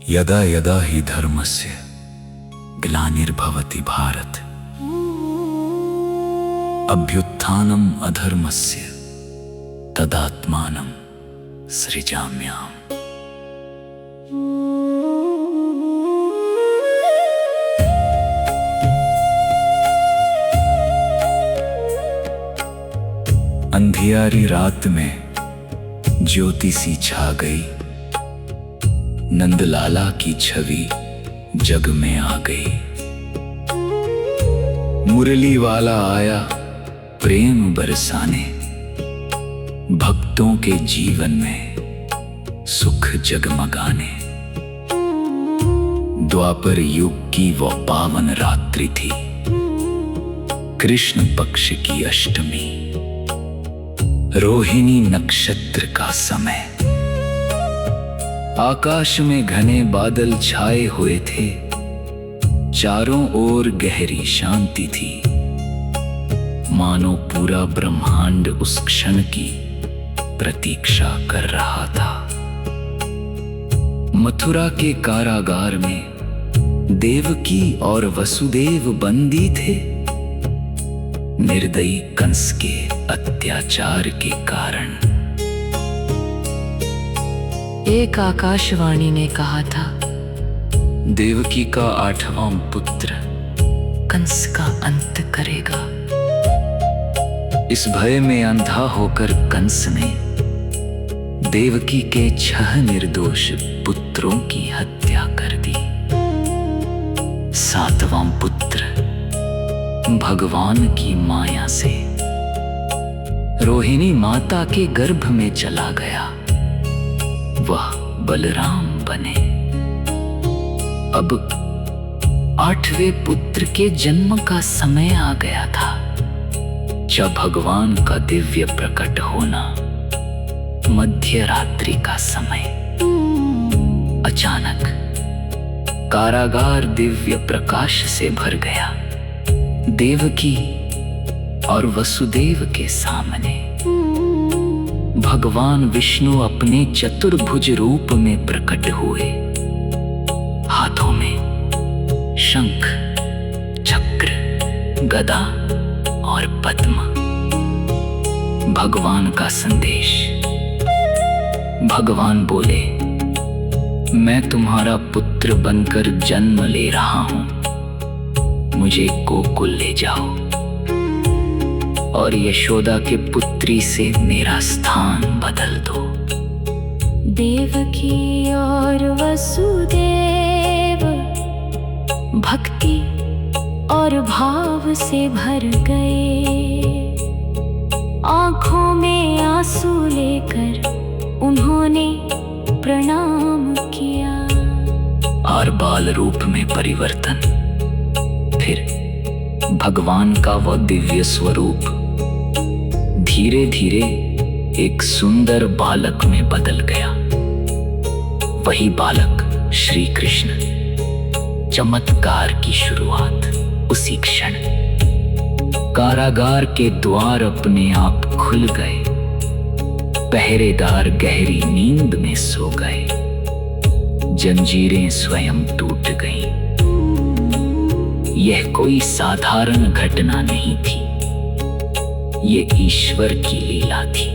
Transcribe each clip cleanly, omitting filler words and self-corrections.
यदा यदा हि धर्मस्य ग्लानिर्भवति भारत अभ्युत्थानम् अधर्मस्य तदात्मानं सृजाम्यहम्। अंधियारी रात में ज्योति सी छा गई, नंदलाला की छवि जग में आ गई। मुरली वाला आया प्रेम बरसाने, भक्तों के जीवन में सुख जगमगाने। द्वापर युग की वो पावन रात्रि थी, कृष्ण पक्ष की अष्टमी, रोहिणी नक्षत्र का समय। आकाश में घने बादल छाए हुए थे, चारों ओर गहरी शांति थी, मानो पूरा ब्रह्मांड उस क्षण की प्रतीक्षा कर रहा था। मथुरा के कारागार में देवकी और वसुदेव बंदी थे, निर्दयी कंस के अत्याचार के कारण। एक आकाशवाणी ने कहा था, देवकी का 8वां पुत्र कंस का अंत करेगा। इस भय में अंधा होकर कंस ने देवकी के 6 निर्दोष पुत्रों की हत्या कर दी। 7वां पुत्र भगवान की माया से रोहिणी माता के गर्भ में चला गया, वह बलराम बने। अब 8वें पुत्र के जन्म का समय आ गया था, जब भगवान का दिव्य प्रकट होना, मध्य रात्रि का समय। अचानक कारागार दिव्य प्रकाश से भर गया। देवकी और वसुदेव के सामने भगवान विष्णु अपने चतुर्भुज रूप में प्रकट हुए, हाथों में शंख, चक्र, गदा और पद्म। भगवान का संदेश। भगवान बोले, मैं तुम्हारा पुत्र बनकर जन्म ले रहा हूं, मुझे गोकुल ले जाओ और यशोदा के पुत्री से मेरा स्थान बदल दो। देवकी और वसुदेव भक्ति और भाव से भर गए, आंखों में आंसू लेकर उन्होंने प्रणाम किया। और बाल रूप में परिवर्तन, फिर भगवान का वह दिव्य स्वरूप धीरे धीरे एक सुंदर बालक में बदल गया। वही बालक श्री कृष्ण। चमत्कार की शुरुआत उसी क्षण। कारागार के द्वार अपने आप खुल गए, पहरेदार गहरी नींद में सो गए, जंजीरें स्वयं टूट गईं। यह कोई साधारण घटना नहीं थी, ये ईश्वर की लीला थी।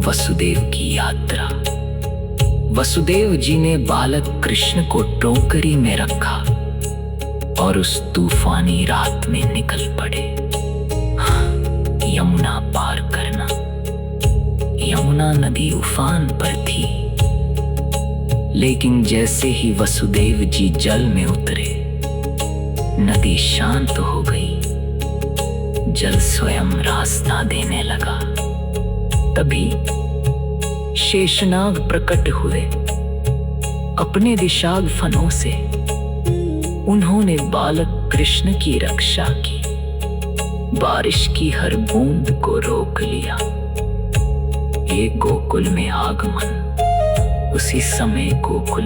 वसुदेव की यात्रा। वसुदेव जी ने बालक कृष्ण को टोकरी में रखा और उस तूफानी रात में निकल पड़े। यमुना पार करना। यमुना नदी उफान पर थी, लेकिन जैसे ही वसुदेव जी जल में उतरे, नदी शांत हो गई, जल स्वयं रास्ता देने लगा। तभी शेषनाग प्रकट हुए अपने विशाल फनों से। उन्होंने बालक कृष्ण की रक्षा की, बारिश की हर बूंद को रोक लिया। ये गोकुल में आगमन। उसी समय गोकुल